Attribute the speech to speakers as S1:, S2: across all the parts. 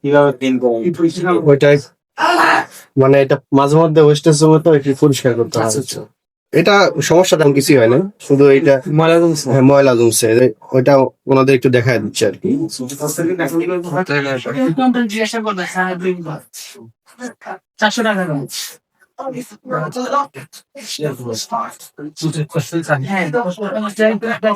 S1: কিভাবে ক্লিন করেন?
S2: ওইটাই মানে এটা মাঝে মধ্যে ওয়েস্টেজ জমে তো এটি পরিষ্কার করতে হয়। এটা সমস্যা তেমন কিছুই হয় না, শুধু এটা
S1: ময়লা জমছে।
S2: হ্যাঁ, ময়লা জমছে ওইটা ওনাদের একটু দেখায় দিচ্ছে আর কি।
S3: জিজ্ঞাসা করবে 400 টাকা দাম। হ্যাঁ 400 টাকা।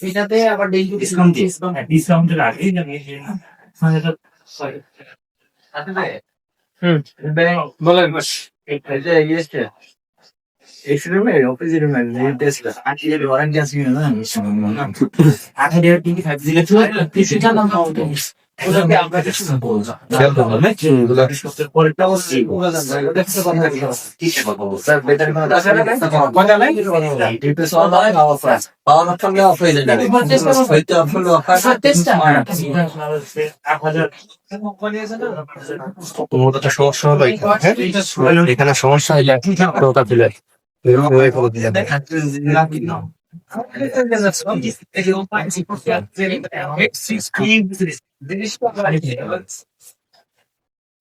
S3: এটাতে আবার ডেইলি ডিসকাউন্ট দিয়ে ডিসকাউন্টের আগে
S1: বলেন।
S2: মোটা সমস্যা হলো এখানে সমস্যা হইলে ওটা দিলে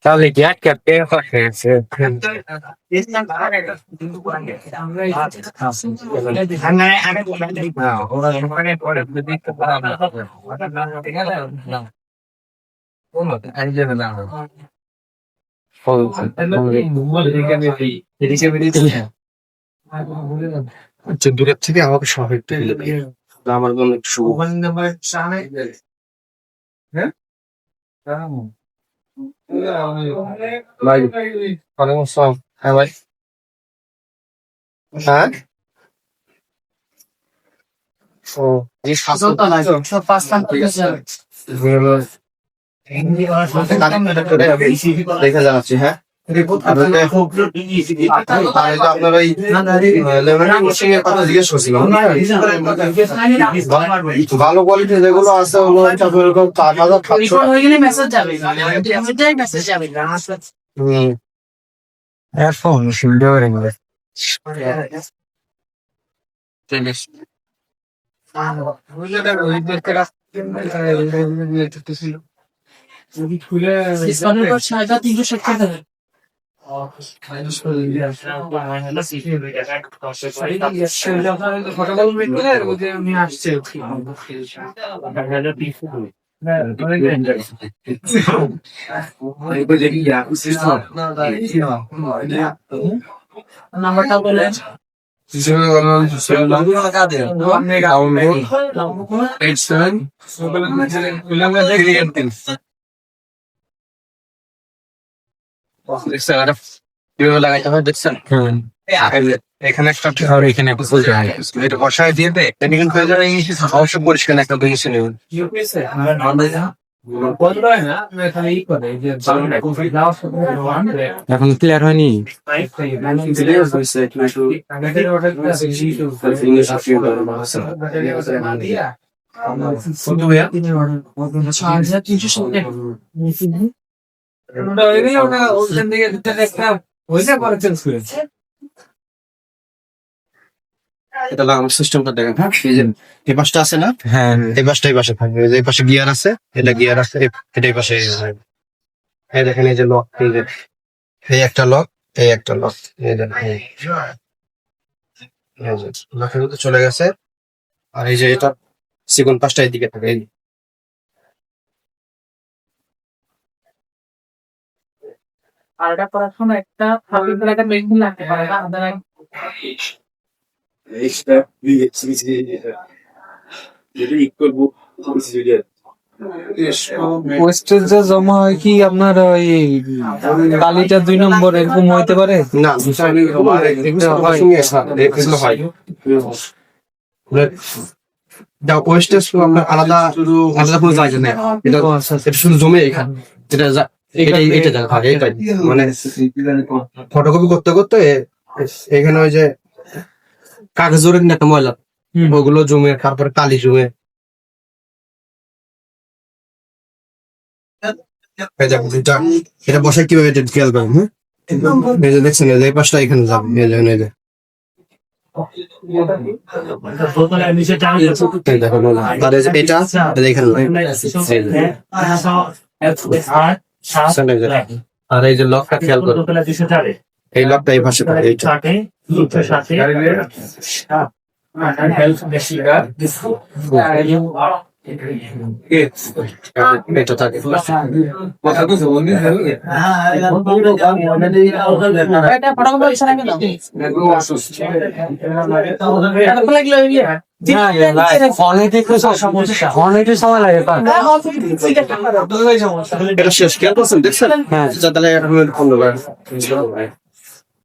S1: তাহলে কি আটকে হয়েছে?
S2: দূরের থেকে আমাকে সবাই আমার মনে একটু শুভ ভাই ওয়ালাইকুম আসসালাম। হ্যাঁ ভাই, হ্যাঁ ও জি
S3: সব 5 লাখ
S2: দেখে জানাচ্ছি। হ্যাঁ আপনার ওই কথা জিজ্ঞেস করছিলাম, ভালো কোয়ালিটি যেগুলো আছে ওগুলো এরকম
S3: 360 আমি আসছে নাম্বারটা বলেন।
S2: কিভাবে লাগাইতে হয় দেখছেন? এখানে একটা আর এখানে এটা বসায় দিয়ে দেয় অবশ্য পরিষ্কার একটা বেশি নেবেন।
S1: এখন ক্লিয়ার হয়নি।
S2: এটা লাগানোর সিস্টেমটা দেখেন। হ্যাঁ এই যে এই পাশটা আছে না,
S1: হ্যাঁ
S2: এই পাশটা এই পাশে থাকবে, এই পাশে গিয়ার আছে, এটা গিয়ার আছে, এটা এই পাশে এই দেখেন এই যে লক, এই যে এই একটা লক, এই একটা লক, এই দেখেন লকের মধ্যে চলে গেছে। আর এই যে এটা সিকন পাশটা এইদিকে থাকে।
S3: আর এটা করার সময় একটা একটা মেশিন লাগতে পারে না আমাদের
S1: ওয়েস্টেজ জমা হয় কি আপনার ওই কালিটা 2 নম্বর এরকম হইতে পারে
S2: না ওয়েস্টেজ আপনার আলাদা আলাদা কোনো জায়গা নেই, এটা শুধু জমে এখানে এটা থাকে এটাই মানে ফটোকপি করতে করতে এখানে ওই যে কাগজের একটা ময়লা ওগুলো জমে, তারপরে কালি জমে। এটা বসায় কিভাবে এটা খেয়াল করেন, হ্যাঁ? এই যে দেখছেন, এই যে এই পাশটা এখানে যাবে, এই যে এই যে। এই দেখুন, আর এই যে এটা এই যে এখানে লাগবে। আর এই যে লকটা খেয়াল করুন, এই লকটা এই পাশে থাকে, এইটা। এটা থাকে।
S3: এটা ফটো বলছ না কেন? এটা তো লাগলো এই
S2: এটা শেষ খেয়াল করছেন, দেখছেন? হ্যাঁ, তাহলে এখন বন্ধ করেন।